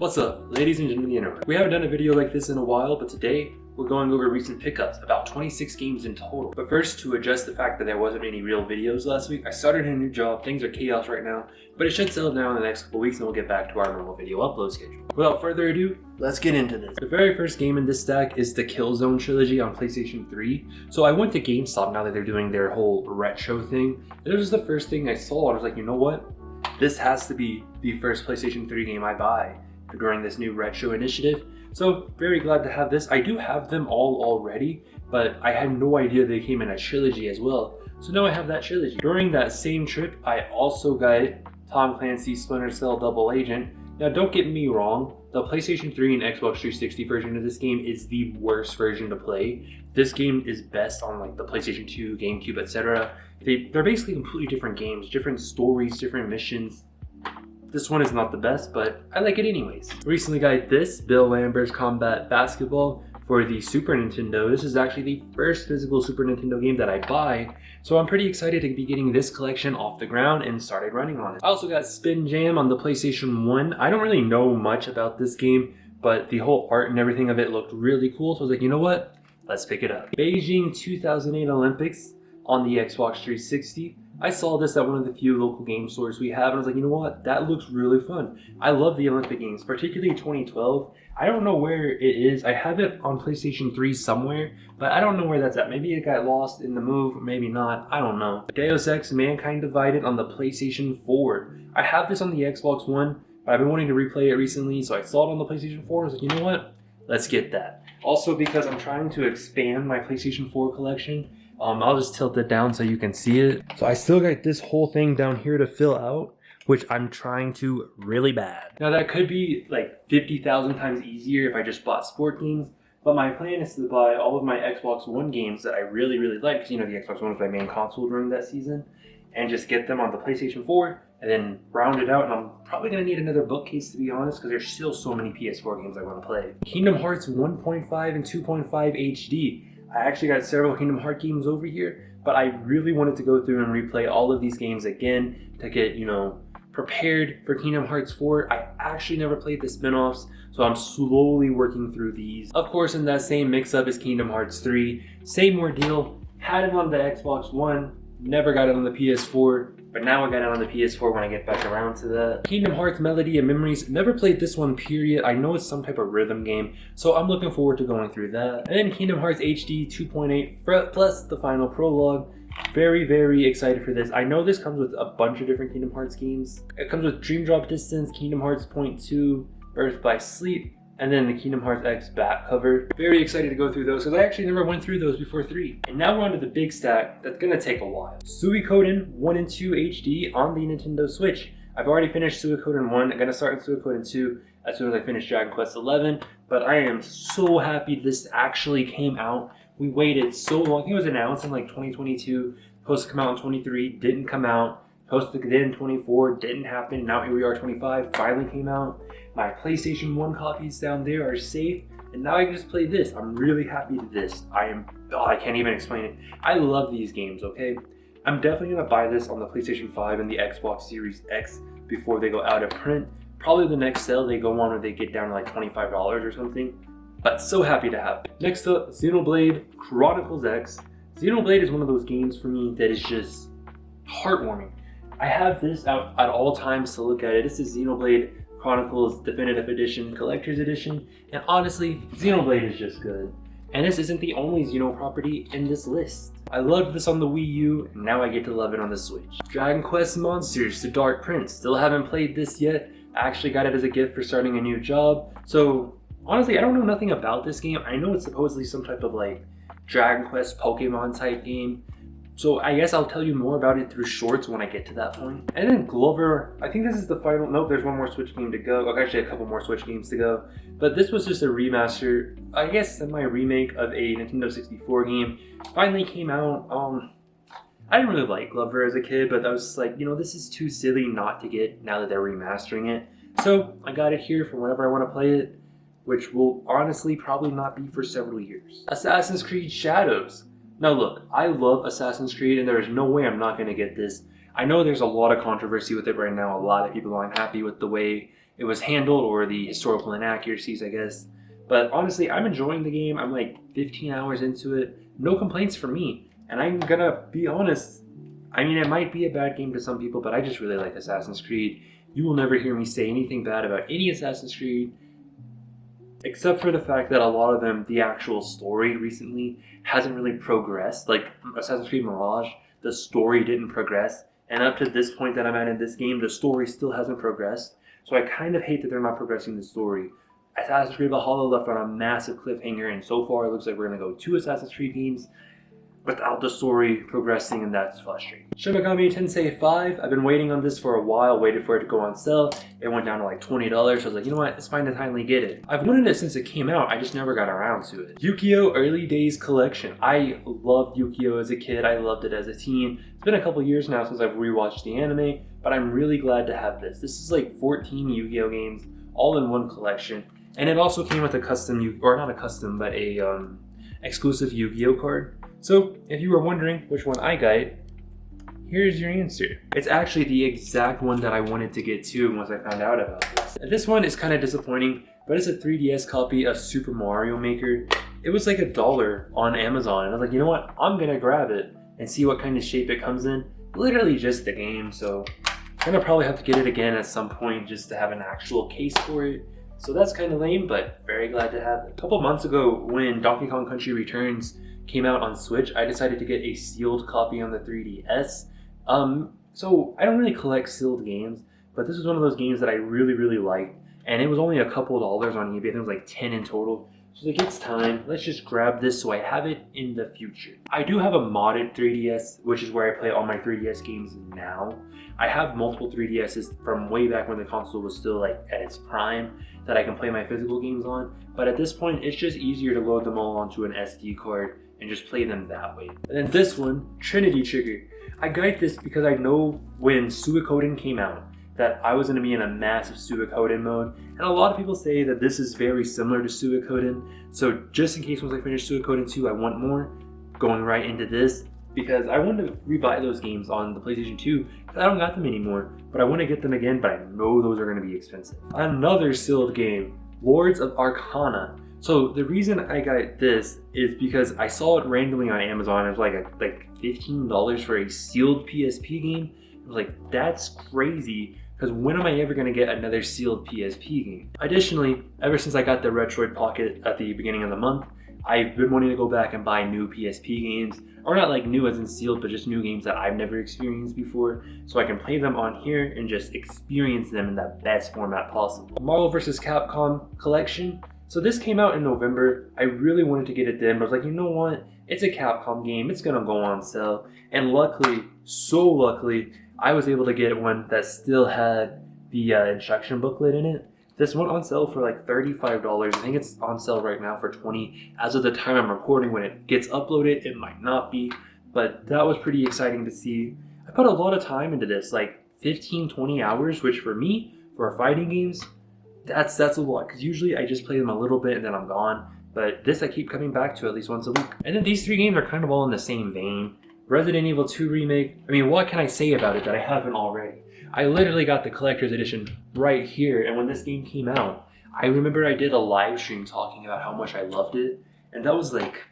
What's up, ladies and gentlemen of the internet? We haven't done a video like this in a while, but today we're going over recent pickups, about 26 games in total. But first, to address the fact that there wasn't any real videos last week, I started a new job. Things are chaos right now, but it should settle down in the next couple weeks and we'll get back to our normal video upload schedule. Without further ado, let's get into this. The very first game in this stack is the Killzone trilogy on PlayStation 3. So I went to GameStop now that they're doing their whole retro thing. This was the first thing I saw. I was like, you know what? This has to be the first PlayStation 3 game I buy during this new retro initiative. So very glad to have this. I do have them all already, but I had no idea they came in a trilogy as well. So now I have that trilogy. During that same trip, I also got Tom Clancy's Splinter Cell Double Agent. Now don't get me wrong, the PlayStation 3 and Xbox 360 version of this game is the worst version to play. This game is best on like the PlayStation 2, GameCube, etc. They're basically completely different games, different stories, different missions. This one is not the best, but I like it anyways. Recently got this, Bill Lambert's Combat Basketball for the Super Nintendo. This is actually the first physical Super Nintendo game that I buy, so I'm pretty excited to be getting this collection off the ground and started running on it. I also got Spin Jam on the PlayStation 1. I don't really know much about this game, but the whole art and everything of it looked really cool, so I was like, you know what? Let's pick it up. Beijing 2008 Olympics on the Xbox 360. I saw this at one of the few local game stores we have, and I was like, you know what? That looks really fun. I love the Olympic Games, particularly 2012. I don't know where it is. I have it on PlayStation 3 somewhere, but I don't know where that's at. Maybe it got lost in the move, maybe not. I don't know. Deus Ex Mankind Divided on the PlayStation 4. I have this on the Xbox One, but I've been wanting to replay it recently, so I saw it on the PlayStation 4. I was like, you know what? Let's get that. Also, because I'm trying to expand my PlayStation 4 collection, I'll just tilt it down so you can see it. So I still got this whole thing down here to fill out, which I'm trying to really bad. Now that could be like 50,000 times easier if I just bought sport games, but my plan is to buy all of my Xbox One games that I really like, because you know the Xbox One was my main console during that season, and just get them on the PlayStation 4 and then round it out. And I'm probably going to need another bookcase, to be honest, because there's still so many PS4 games I want to play. Kingdom Hearts 1.5 and 2.5 HD. I actually got several Kingdom Hearts games over here, but I really wanted to go through and replay all of these games again to get, you know, prepared for Kingdom Hearts 4. I actually never played the spin-offs, so I'm slowly working through these. Of course, in that same mix-up is Kingdom Hearts 3. Same ordeal, had it on the Xbox One, never got it on the PS4, but now I got it on the PS4 when I get back around to that. Kingdom Hearts Melody and Memories, never played this one, period. I know it's some type of rhythm game, so I'm looking forward to going through that. And then Kingdom Hearts HD 2.8 plus the final prologue. Very excited for this. I know this comes with a bunch of different Kingdom Hearts games. It comes with Dream Drop Distance, Kingdom Hearts Point 2, Birth by Sleep, and then the Kingdom Hearts X back cover. Very excited to go through those because I actually never went through those before 3. And now we're on to the big stack that's gonna take a while. Suikoden 1 and 2 HD on the Nintendo Switch. I've already finished Suikoden 1. I'm gonna start in Suikoden 2 as soon as I finish Dragon Quest XI. But I am so happy this actually came out. We waited so long. I think it was announced in like 2022. Supposed to come out in 23, didn't come out. Supposed to get in 24, didn't happen. Now here we are, 25, finally came out. My PlayStation 1 copies down there are safe, and now I can just play this. I'm really happy with this. I can't even explain it. I love these games, okay? I'm definitely gonna buy this on the PlayStation 5 and the Xbox Series X before they go out of print. Probably the next sale they go on or they get down to like $25 or something. But so happy to have it. Next up, Xenoblade Chronicles X. Xenoblade is one of those games for me that is just heartwarming. I have this out at all times to look at it. This is Xenoblade Chronicles Definitive Edition, Collector's Edition, and honestly, Xenoblade is just good. And this isn't the only Xeno property in this list. I loved this on the Wii U, and now I get to love it on the Switch. Dragon Quest Monsters, The Dark Prince. Still haven't played this yet. I actually got it as a gift for starting a new job. So honestly, I don't know nothing about this game. I know it's supposedly some type of like Dragon Quest Pokemon type game. So I guess I'll tell you more about it through shorts when I get to that point. And then Glover, I think this is the final, nope, there's one more Switch game to go. Okay, actually a couple more Switch games to go. But this was just a remaster, I guess semi-remake of a Nintendo 64 game. Finally came out. I didn't really like Glover as a kid, but I was like, you know, this is too silly not to get now that they're remastering it. So I got it here for whenever I want to play it, which will honestly probably not be for several years. Assassin's Creed Shadows. Now look, I love Assassin's Creed and there is no way I'm not going to get this. I know there's a lot of controversy with it right now. A lot of people aren't happy with the way it was handled or the historical inaccuracies, I guess. But honestly, I'm enjoying the game. I'm like 15 hours into it. No complaints from me. And I'm gonna be honest, I mean, it might be a bad game to some people, but I just really like Assassin's Creed. You will never hear me say anything bad about any Assassin's Creed, except for the fact that a lot of them, the actual story recently hasn't really progressed. Like Assassin's Creed Mirage, the story didn't progress. And up to this point that I'm at in this game, the story still hasn't progressed. So I kind of hate that they're not progressing the story. Assassin's Creed Valhalla left on a massive cliffhanger, and so far it looks like we're going to go 2 Assassin's Creed games without the story progressing, and that's frustrating. Shin Megami Tensei 5, I've been waiting on this for a while, waited for it to go on sale. It went down to like $20, so I was like, you know what, it's fine to finally get it. I've wanted it since it came out, I just never got around to it. Yu-Gi-Oh! Early Days Collection. I loved Yu-Gi-Oh! As a kid, I loved it as a teen. It's been a couple years now since I've rewatched the anime, but I'm really glad to have this. This is like 14 Yu-Gi-Oh! Games, all in one collection. And it also came with a custom, or not a custom, but a exclusive Yu-Gi-Oh! Card. So, if you were wondering which one I got, here's your answer. It's actually the exact one that I wanted to get too once I found out about this. This one is kind of disappointing, but it's a 3DS copy of Super Mario Maker. It was like $1 on Amazon, and I was like, you know what, I'm gonna grab it and see what kind of shape it comes in. Literally just the game, so I'm gonna probably have to get it again at some point just to have an actual case for it. So that's kind of lame, but very glad to have it. A couple months ago, when Donkey Kong Country Returns came out on Switch, I decided to get a sealed copy on the 3DS. So I don't really collect sealed games, but this was one of those games that I really, really liked, and it was only a couple dollars on eBay. I think it was like 10 in total. So like, it's time, let's just grab this so I have it in the future. I do have a modded 3DS, which is where I play all my 3DS games now. I have multiple 3DSs from way back when the console was still like at its prime that I can play my physical games on, but at this point it's just easier to load them all onto an SD card and just play them that way. And then this one, Trinity Trigger. I got this because I know when Suikoden came out that I was going to be in a massive Suikoden mode, and a lot of people say that this is very similar to Suikoden, so just in case once I finish Suikoden 2 I want more, going right into this, because I want to rebuy those games on the PlayStation 2, because I don't got them anymore, but I want to get them again, but I know those are going to be expensive. Another sealed game, Lords of Arcana. So the reason I got this is because I saw it randomly on Amazon. It was like $15 for a sealed PSP game. I was like, that's crazy, because when am I ever going to get another sealed PSP game? Additionally, ever since I got the Retroid Pocket at the beginning of the month, I've been wanting to go back and buy new PSP games, or not like new as in sealed, but just new games that I've never experienced before, so I can play them on here and just experience them in the best format possible. Marvel vs. Capcom Collection. So this came out in November. I really wanted to get it then, but I was like, you know what? It's a Capcom game. It's gonna go on sale. And luckily, so luckily, I was able to get one that still had the instruction booklet in it. This went on sale for like $35. I think it's on sale right now for $20. As of the time I'm recording, when it gets uploaded, it might not be, but that was pretty exciting to see. I put a lot of time into this, like 15-20 hours, which for me, for fighting games, that's a lot, because usually I just play them a little bit and then I'm gone, but this I keep coming back to at least once a week. And then these 3 games are kind of all in the same vein. Resident Evil 2 Remake, I mean, what can I say about it that I haven't already? I literally got the collector's edition right here, and when this game came out, I remember I did a live stream talking about how much I loved it, and that was like,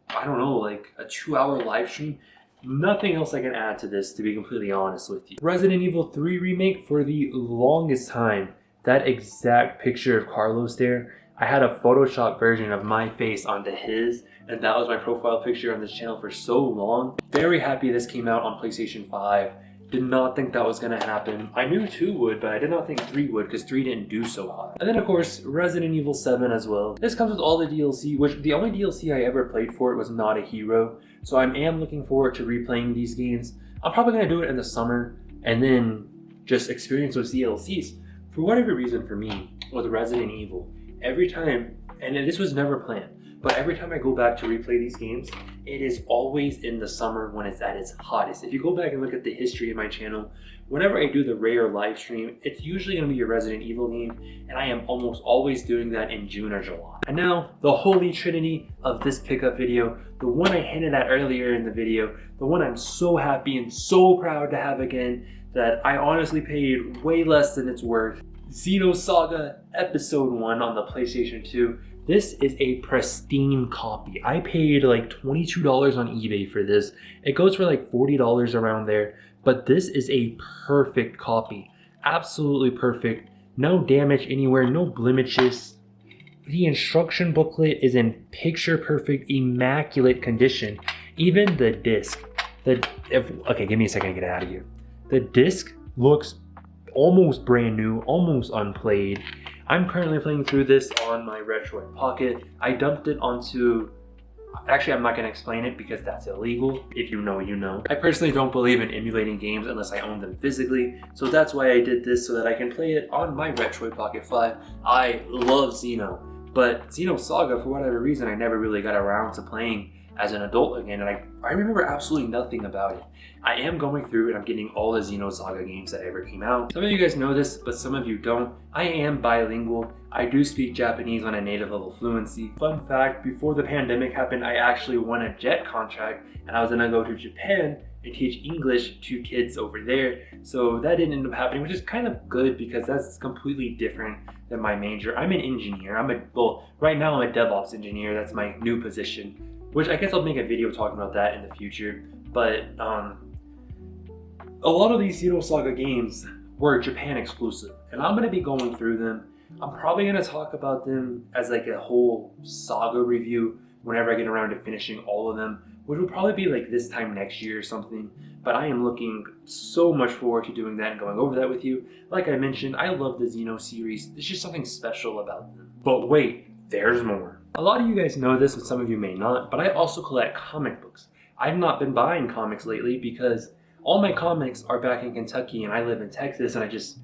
I don't know, like a 2-hour live stream. Nothing else I can add to this, to be completely honest with you. Resident Evil 3 Remake, for the longest time, that exact picture of Carlos there, I had a Photoshop version of my face onto his, and that was my profile picture on this channel for so long. Very happy this came out on PlayStation 5. Did not think that was gonna happen. I knew 2 would, but I did not think 3 would, because 3 didn't do so hot. And then of course, Resident Evil 7 as well. This comes with all the DLC, which the only DLC I ever played for it was Not a Hero. So I am looking forward to replaying these games. I'm probably gonna do it in the summer, and then just experience those DLCs. For whatever reason for me, with Resident Evil, every time, and this was never planned, but every time I go back to replay these games, it is always in the summer when it's at its hottest. If you go back and look at the history of my channel, whenever I do the rare live stream, it's usually going to be a Resident Evil game, and I am almost always doing that in June or July. And now, the holy trinity of this pickup video, the one I hinted at earlier in the video, the one I'm so happy and so proud to have again, that I honestly paid way less than it's worth. Xenosaga Episode 1 on the PlayStation 2. This is a pristine copy. I paid like $22 on eBay for this. It goes for like $40 around there, but this is a perfect copy. Absolutely perfect. No damage anywhere, no blemishes. The instruction booklet is in picture perfect, immaculate condition. Even the disc. Okay, give me a second to get out of here. The disc looks almost brand new, almost unplayed. I'm currently playing through this on my Retroid Pocket. I dumped it onto... Actually, I'm not going to explain it because that's illegal. If you know, you know. I personally don't believe in emulating games unless I own them physically, so that's why I did this, so that I can play it on my Retroid Pocket 5. I love Xeno, but Xenosaga, for whatever reason, I never really got around to playing as an adult again, and I remember absolutely nothing about it. I am going through and I'm getting all the Xenosaga games that ever came out. Some of you guys know this, but some of you don't. I am bilingual. I do speak Japanese on a native level fluency. Fun fact, before the pandemic happened, I actually won a JET contract and I was gonna go to Japan and teach English to kids over there. So that didn't end up happening, which is kind of good because that's completely different than my major. I'm an engineer. Right now I'm a DevOps engineer. That's my new position, which I guess I'll make a video talking about that in the future. But a lot of these Xenosaga games were Japan exclusive, and I'm going to be going through them. I'm probably going to talk about them as like a whole saga review whenever I get around to finishing all of them, which will probably be like this time next year or something. But I am looking so much forward to doing that and going over that with you. Like I mentioned, I love the Xeno series. There's just something special about them. But wait, there's more. A lot of you guys know this, but some of you may not, but I also collect comic books. I've not been buying comics lately because all my comics are back in Kentucky and I live in Texas, and I just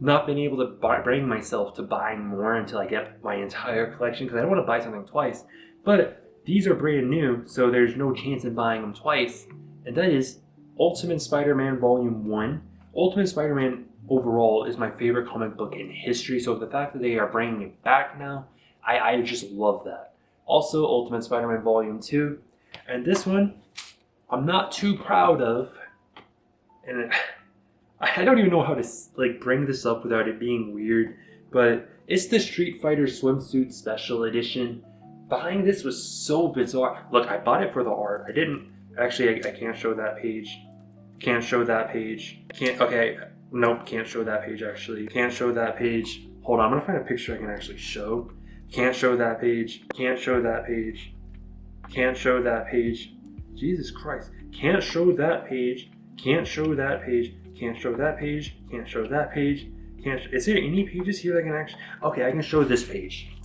not been able to bring myself to buying more until I get my entire collection because I don't want to buy something twice. But these are brand new, so there's no chance in buying them twice, and that is Ultimate Spider-Man Volume 1. Ultimate Spider-Man overall is my favorite comic book in history, so the fact that they are bringing it back now, I just love that. Also, Ultimate Spider-Man Volume 2. And this one, I'm not too proud of. And I don't even know how to like bring this up without it being weird. But it's the Street Fighter Swimsuit Special Edition. Buying this was so bizarre. Look, I bought it for the art. I didn't... Actually, I can't show that page. Can't show that page. Okay. Nope, can't show that page actually. Can't show that page. Hold on, I'm gonna find a picture I can actually show. Can't show that page. Can't show that page. Can't show that page. Jesus Christ. Can't show that page. Can't show that page. Can't show that page. Can't show that page. Is there any pages here that I can actually... Okay, I can show this page.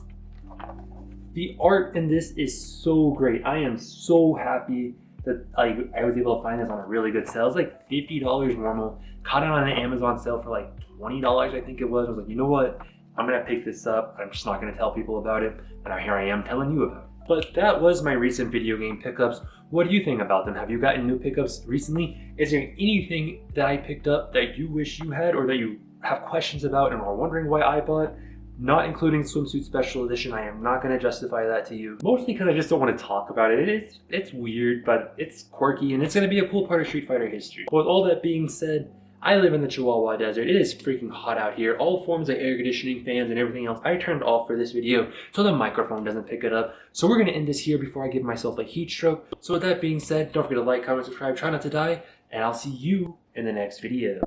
The art in this is so great. I am so happy that I was able to find this on a really good sale. It was like $50 normal. Caught it on an Amazon sale for like $20, I think it was. I was like, you know what? I'm gonna pick this up. I'm just not gonna tell people about it. And now here I am telling you about it. But that was my recent video game pickups. What do you think about them? Have you gotten new pickups recently? Is there anything that I picked up that you wish you had or that you have questions about and are wondering why I bought? Not including Swimsuit Special Edition. I am not going to justify that to you. Mostly because I just don't want to talk about it. It's weird, but it's quirky and it's going to be a cool part of Street Fighter history. But with all that being said, I live in the Chihuahua Desert. It is freaking hot out here. All forms of air conditioning, fans, and everything else I turned off for this video so the microphone doesn't pick it up. So we're going to end this here before I give myself a heat stroke. So with that being said, don't forget to like, comment, subscribe, try not to die, and I'll see you in the next video.